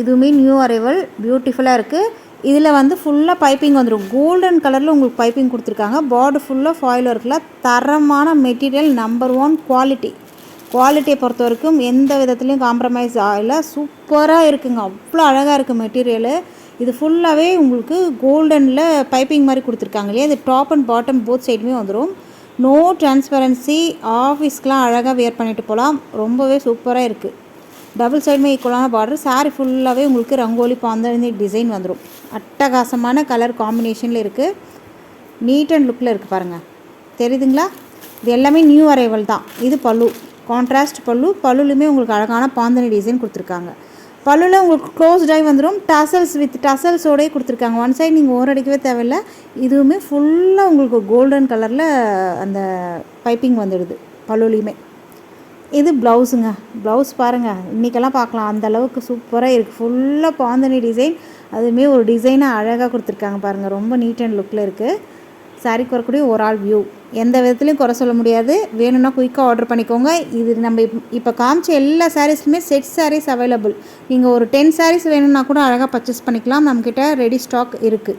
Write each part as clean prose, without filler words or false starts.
இதுவுமே new arrival, பியூட்டிஃபுல்லாக இருக்குது. இதில் வந்து ஃபுல்லாக பைப்பிங் வந்துடும். கோல்டன் கலரில் உங்களுக்கு பைப்பிங் கொடுத்துருக்காங்க. பார்டர் ஃபுல்லாக ஃபாயில் ஒர்க்கில் தரமான மெட்டீரியல், நம்பர் 1 குவாலிட்டியை பொறுத்த வரைக்கும் எந்த விதத்துலையும் காம்ப்ரமைஸ் ஆகலை. சூப்பராக இருக்குங்க. அவ்வளோ அழகாக இருக்குது மெட்டீரியலு. இது ஃபுல்லாகவே உங்களுக்கு கோல்டனில் பைப்பிங் மாதிரி கொடுத்துருக்காங்க இல்லையா. இது டாப் அண்ட் பாட்டம் போத் சைடுமே வந்துடும். No transparency. ஆஃபீஸ்க்கெலாம் அழகாக வியர் பண்ணிட்டு போகலாம். ரொம்பவே சூப்பராக இருக்குது. டபுள் சைடுமே ஈக்குவலான பார்டர். சாரீ ஃபுல்லாகவே உங்களுக்கு ரங்கோலி பாந்தனி டிசைன் வந்துடும். அட்டகாசமான கலர் காம்பினேஷனில் இருக்குது. நீட் அண்ட் லுக்கில் இருக்குது பாருங்கள், தெரியுதுங்களா. இது எல்லாமே நியூ அரைவல் தான். இது பல்லு, கான்ட்ராஸ்ட் பல்லு. பல்லுலையுமே உங்களுக்கு அழகான பாந்தனி டிசைன் கொடுத்துருக்காங்க. பல்லுவில் உங்களுக்கு க்ளோஸ் டை வந்துடும். டசல்ஸ் வித் டசல்ஸோடே கொடுத்துருக்காங்க. ஒன் சைடு நீங்கள் ஓரடிக்கவே தேவையில்லை. இதுவுமே ஃபுல்லாக உங்களுக்கு கோல்டன் கலரில் அந்த பைப்பிங் வந்துடுது பல்லுலையுமே. இது ப்ளவுஸுங்க. ப்ளவுஸ் பாருங்கள், இன்றைக்கெல்லாம் பார்க்கலாம், அந்த அளவுக்கு சூப்பராக இருக்குது. ஃபுல்லாக பாந்தனி டிசைன், அதுவுமே ஒரு டிசைனாக அழகாக கொடுத்துருக்காங்க பாருங்கள். ரொம்ப நீட் அண்ட் லுக்கில் இருக்குது. சாரீக்கு வரக்கூடிய ஒரு ஆல் வியூ, எந்த விதத்துலையும் குறை சொல்ல முடியாது. வேணும்னா குயிக்காக ஆர்டர் பண்ணிக்கோங்க. இது நம்ம இப்போ காமிச்ச எல்லா சாரீஸுமே செட் சாரீஸ் அவைலபிள். நீங்கள் ஒரு 10 சாரீஸ் வேணும்னா கூட அழகாக பர்ச்சேஸ் பண்ணிக்கலாம். நம்மக்கிட்ட ரெடி ஸ்டாக் இருக்குது.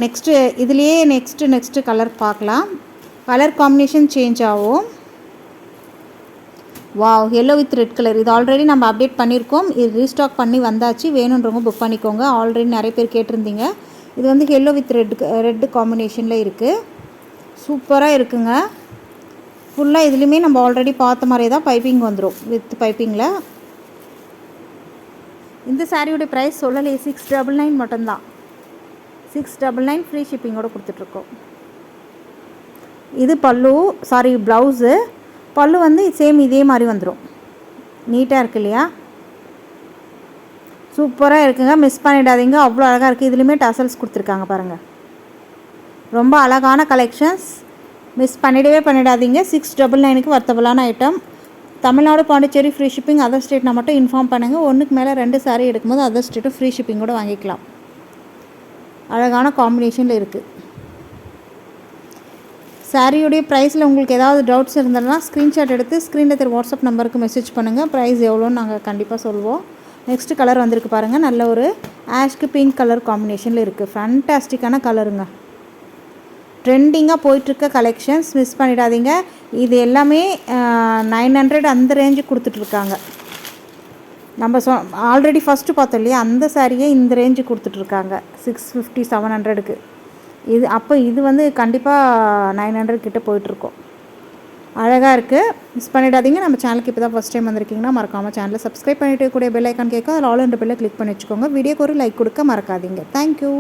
நெக்ஸ்ட்டு இதுலேயே நெக்ஸ்ட்டு கலர் பார்க்கலாம். கலர் காம்பினேஷன் சேஞ்ச் ஆகும். Wow, yellow with red colour. இது ஆல்ரெடி நம்ம அப்டேட் பண்ணியிருக்கோம். இது ரீஸ்டாக் பண்ணி வந்தாச்சு. வேணுன்றவங்க புக் பண்ணிக்கோங்க. ஆல்ரெடி நிறைய பேர் கேட்டிருந்தீங்க. இது வந்து எல்லோ வித் ரெட் காம்பினேஷனில் இருக்குது. சூப்பராக இருக்குங்க. ஃபுல்லாக இதுலேயுமே நம்ம ஆல்ரெடி பார்த்த மாதிரியே தான் பைப்பிங் வந்துடும். வித் பைப்பிங்கில். இந்த சாரியோடைய ப்ரைஸ் சொல்லலையே, 699 மட்டும்தான். 699 ஃப்ரீ ஷிப்பிங்கோடு கொடுத்துட்ருக்கோம். இது பல்லு, ப்ளவுஸு. பல்லு வந்து சேம் இதே மாதிரி வந்துடும். நீட்டாக இருக்கு இல்லையா. சூப்பராக இருக்குங்க. மிஸ் பண்ணிடாதீங்க. அவ்வளோ அழகாக இருக்குது. இதுலேயுமே டசல்ஸ் கொடுத்துருக்காங்க பாருங்கள். ரொம்ப அழகான கலெக்ஷன்ஸ். மிஸ் பண்ணிடாதீங்க. 699க்கு வர்த்தபுளான item. Tamil Nadu, Pondicherry free shipping. Other ஸ்டேட்னா மட்டும் இன்ஃபார்ம் பண்ணுங்கள். ஒன்றுக்கு மேலே 2 சாரீ எடுக்கும்போது அதர் ஸ்டேட்டும் ஃப்ரீ ஷிப்பிங்கோடு வாங்கிக்கலாம். அழகான காம்பினேஷனில் இருக்குது. சாரியுடைய ப்ரைஸில் உங்களுக்கு ஏதாவது டவுட்ஸ் இருந்ததுன்னா ஸ்க்ரீன்ஷாட் எடுத்து ஸ்க்ரீனில் தெரிய வாட்ஸ்அப் நம்பருக்கு மெசேஜ் பண்ணுங்கள். ப்ரைஸ் எவ்வளோன்னு நாங்கள் கண்டிப்பாக சொல்வோம். நெக்ஸ்ட்டு கலர் வந்திருக்கு பாருங்கள். நல்ல ஒரு ஆஷ்க்கு பிங்க் கலர் காம்பினேஷனில் இருக்குது. ஃபேன்டாஸ்டிக்கான கலருங்க. ட்ரெண்டிங்காக போயிட்டுருக்க கலெக்ஷன்ஸ். மிஸ் பண்ணிடாதீங்க. இது எல்லாமே 900 அந்த ரேஞ்சுக்கு கொடுத்துட்ருக்காங்க. நம்ம ஆல்ரெடி ஃபஸ்ட்டு பார்த்தோம் இல்லையா, அந்த சாரியே இந்த ரேஞ்சுக்கு கொடுத்துட்ருக்காங்க. 650 700க்கு. இது வந்து கண்டிப்பாக 900 கிட்டே போயிட்டுருக்கோம். அழகாக இருக்குது. மிஸ் பண்ணிடாதீங்க. நம்ம சேனலுக்கு இப்போ தான் ஃபஸ்ட் டைம் வந்திருக்கீங்கன்னா மறக்காமல் சேனலை சப்ஸ்கிரைப் பண்ணிட்டு கூடிய பெல் ஐக்கான் கேட்கும். அதில் ஆல் என்ற பெல்லை கிளிக் பண்ணி வச்சுக்கோங்க. வீடியோக்கு ஒரு லைக் கொடுக்க மறக்காதீங்க. தேங்க்யூ.